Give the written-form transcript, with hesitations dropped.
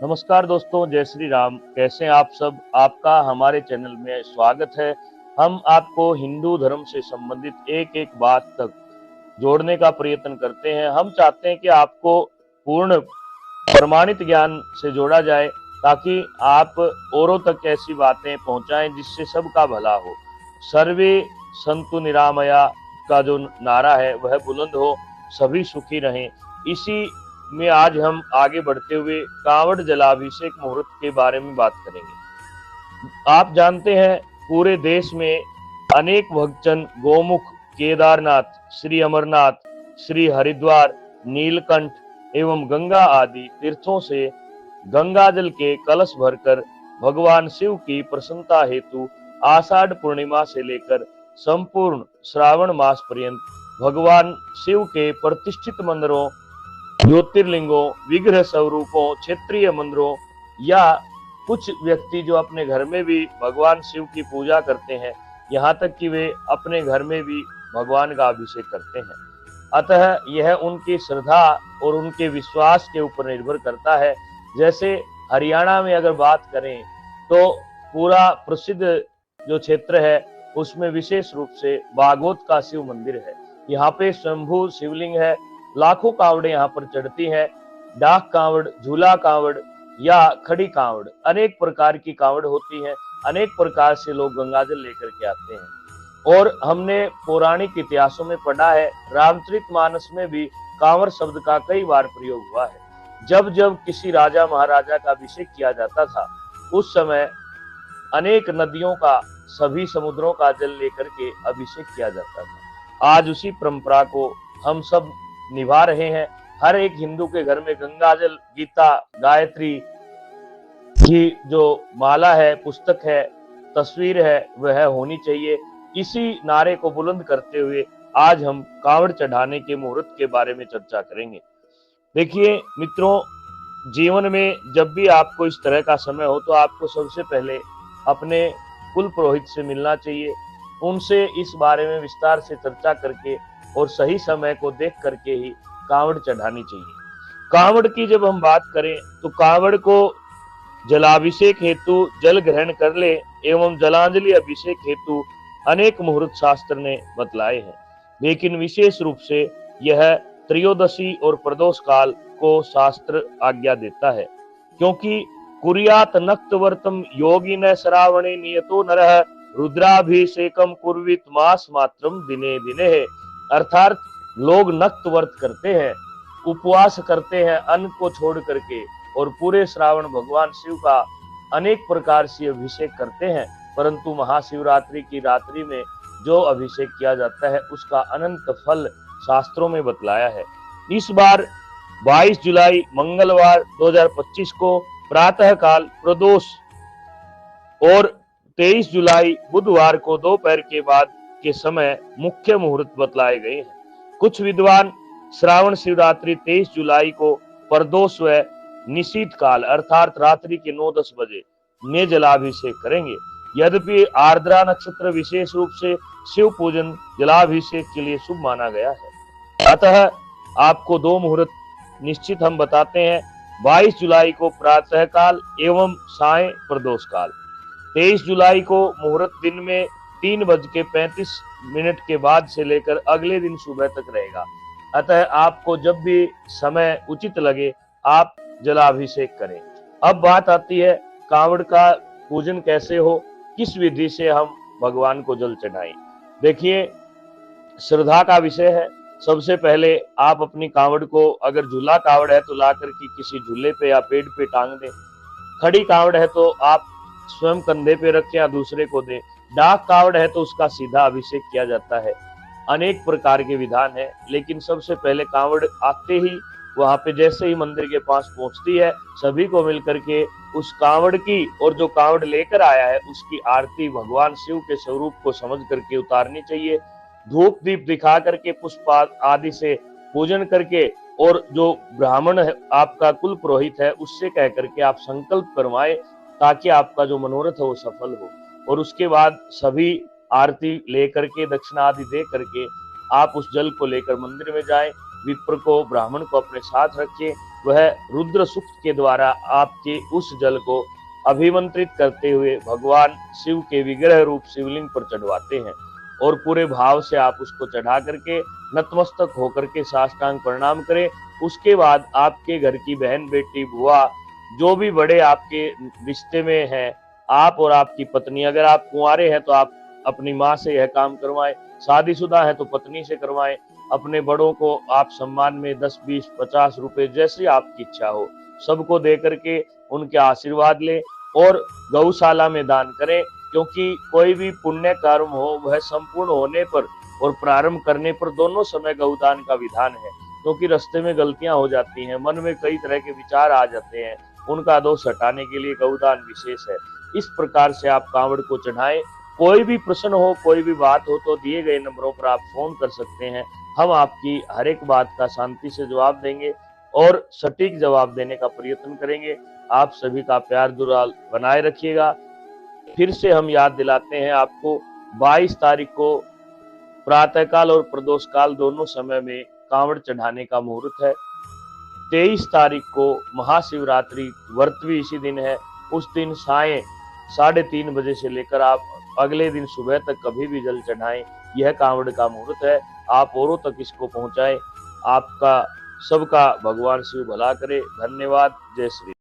नमस्कार दोस्तों, जय श्री राम। कैसे हैं आप सब? आपका हमारे चैनल में स्वागत है। हम आपको हिंदू धर्म से संबंधित एक एक बात तक जोड़ने का प्रयत्न करते हैं। हम चाहते हैं कि आपको पूर्ण प्रमाणित ज्ञान से जोड़ा जाए ताकि आप औरों तक ऐसी बातें पहुंचाएं जिससे सबका भला हो। सर्वे संतु निरामया का जो नारा है वह बुलंद हो, सभी सुखी रहें। इसी में आज हम आगे बढ़ते हुए कांवड़ जलाभिषेक मुहूर्त के बारे में बात करेंगे। आप जानते हैं पूरे देश में अनेक भक्तजन गोमुख, केदारनाथ, श्री अमरनाथ, श्री हरिद्वार, नीलकंठ एवं गंगा आदि तीर्थों से गंगा जल के कलश भरकर भगवान शिव की प्रसन्नता हेतु आषाढ़ पूर्णिमा से लेकर संपूर्ण श्रावण मास पर्यंत भगवान शिव के प्रतिष्ठित मंदिरों, ज्योतिर्लिंगों, विग्रह स्वरूपों, क्षेत्रीय मंदिरों या कुछ व्यक्ति जो अपने घर में भी भगवान शिव की पूजा करते हैं, यहाँ तक कि वे अपने घर में भी भगवान का अभिषेक करते हैं। अतः यह उनकी श्रद्धा और उनके विश्वास के ऊपर निर्भर करता है। जैसे हरियाणा में अगर बात करें तो पूरा प्रसिद्ध जो क्षेत्र है उसमें विशेष रूप से बागोत का शिव मंदिर है। यहाँ पे स्वयंभू शिवलिंग है। लाखों कांवड़े यहाँ पर चढ़ती हैं। डाक कांवड़, झूला कांवड़ या खड़ी कांवड़, अनेक प्रकार की कांवड़ होती है। अनेक प्रकार से लोग गंगाजल लेकर के आते हैं। और हमने पौराणिक इतिहासों में पढ़ा है, रामचरितमानस में भी कांवर शब्द का कई बार प्रयोग हुआ है। जब जब किसी राजा महाराजा का अभिषेक किया जाता था उस समय अनेक नदियों का, सभी समुद्रों का जल लेकर के अभिषेक किया जाता था। आज उसी परंपरा को हम सब निभा रहे हैं। हर एक हिंदू के घर में गंगाजल, गीता, गायत्री की जो माला है, पुस्तक है, तस्वीर है, वह होनी चाहिए। इसी नारे को बुलंद करते हुए आज हम कांवड़ चढ़ाने के मुहूर्त के बारे में चर्चा करेंगे। देखिए मित्रों, जीवन में जब भी आपको इस तरह का समय हो तो आपको सबसे पहले अपने कुल पुरोहित से मिलना चाहिए। उनसे इस बारे में विस्तार से चर्चा करके और सही समय को देख करके ही कांवड़ चढ़ानी चाहिए। कांवड़ की जब हम बात करें तो कांवड़ को जलाभिषेक हेतु जल ग्रहण कर ले एवं जलांजलि अभिषेक हेतु अनेक मुहूर्त शास्त्र ने बतलाए हैं, लेकिन विशेष रूप से यह त्रयोदशी और प्रदोष काल को शास्त्र आज्ञा देता है, क्योंकि कुर्यात नक्तवर्तम योगिन श्रावणे नियतो नरः रुद्राभिषेकम कुर्वित मास मात्रम दिने दिने है। अर्थात लोग नक्त व्रत करते हैं, उपवास करते हैं अन्न को छोड़ करके, और पूरे श्रावण भगवान शिव का अनेक प्रकार से अभिषेक करते हैं, परंतु महाशिवरात्रि की रात्रि में जो अभिषेक किया जाता है उसका अनंत फल शास्त्रों में बतलाया है। इस बार 22 जुलाई मंगलवार 2025 को प्रातः काल प्रदोष और 23 जुलाई बुधवार को दोपहर के बाद के समय मुख्य मुहूर्त बतलाए गए हैं। कुछ विद्वान श्रावण शिवरात्रि 23 जुलाई को प्रदोष व निशीत काल अर्थात रात्रि के 9-10 बजे में जलाभिषेक करेंगे। यद्यपि आर्द्रा नक्षत्र विशेष रूप से शिव पूजन जलाभिषेक के लिए शुभ माना गया है। अतः आपको दो मुहूर्त निश्चित हम बताते हैं। 22 जुलाई को प्रातः काल एवं साय प्रदोष काल। 23 जुलाई को मुहूर्त दिन में 3:35 के बाद से लेकर अगले दिन सुबह तक रहेगा। अतः आपको जब भी समय उचित लगे आप जलाभिषेक करें। अब बात आती है कांवड़ का पूजन कैसे हो, किस विधि से हम भगवान को जल चढ़ाएं। देखिए, श्रद्धा का विषय है। सबसे पहले आप अपनी कांवड़ को, अगर झूला कांवड़ है तो ला करके किसी झूले पे या पेड़ पे टांग दें। खड़ी कांवड़ है तो आप स्वयं कंधे पे रखें या दूसरे को दें। डाक कांवड़ है तो उसका सीधा अभिषेक किया जाता है। अनेक प्रकार के विधान है, लेकिन सबसे पहले कांवड़ आते ही वहां पे जैसे ही मंदिर के पास पहुंचती है, सभी को मिलकर के उस कांवड़ की और जो कांवड़ लेकर आया है उसकी आरती भगवान शिव के स्वरूप को समझ करके उतारनी चाहिए। धूप दीप दिखा करके, पुष्प आदि से पूजन करके, और जो ब्राह्मण है आपका कुल पुरोहित है उससे कह करके आप संकल्प करवाएं ताकि आपका जो मनोरथ है वो सफल हो। और उसके बाद सभी आरती लेकर के, दक्षिणा आदि दे करके आप उस जल को लेकर मंदिर में जाएं। विप्र को, ब्राह्मण को अपने साथ रखिए। वह रुद्र सूक्त के द्वारा आपके उस जल को अभिमंत्रित करते हुए भगवान शिव के विग्रह रूप शिवलिंग पर चढ़वाते हैं और पूरे भाव से आप उसको चढ़ा करके नतमस्तक होकर के साष्टांग प्रणाम करें। उसके बाद आपके घर की बहन, बेटी, बुआ, जो भी बड़े आपके रिश्ते में हैं, आप और आपकी पत्नी, अगर आप कुंवारे हैं तो आप अपनी माँ से यह काम करवाएं, शादीशुदा है तो पत्नी से करवाएं। अपने बड़ों को आप सम्मान में 10, 20, 50 रुपए जैसी आपकी इच्छा हो सबको दे करके उनके आशीर्वाद लें और गौशाला में दान करें, क्योंकि कोई भी पुण्य कर्म हो वह संपूर्ण होने पर और प्रारंभ करने पर दोनों समय गौदान का विधान है। क्योंकि रास्ते में गलतियां हो जाती हैं, मन में कई तरह के विचार आ जाते हैं, उनका दोष हटाने के लिए गौदान विशेष है। इस प्रकार से आप कांवड़ को चढ़ाएं। कोई भी प्रश्न हो, कोई भी बात हो तो दिए गए नंबरों पर आप फोन कर सकते हैं। हम आपकी हर एक बात का शांति से जवाब देंगे और सटीक जवाब देने का प्रयत्न करेंगे। आप सभी का प्यार दुलार बनाए रखिएगा। फिर से हम याद दिलाते हैं आपको, 22 तारीख को प्रातःकाल और प्रदोष काल दोनों समय में कांवड़ चढ़ाने का मुहूर्त है। 23 तारीख को महाशिवरात्रि व्रत भी इसी दिन है। उस दिन सायं 3:30 बजे से लेकर आप अगले दिन सुबह तक कभी भी जल चढ़ाएं। यह कांवड़ का मुहूर्त है। आप औरों तक इसको पहुंचाएं। आपका सबका भगवान शिव भला करे। धन्यवाद। जय श्री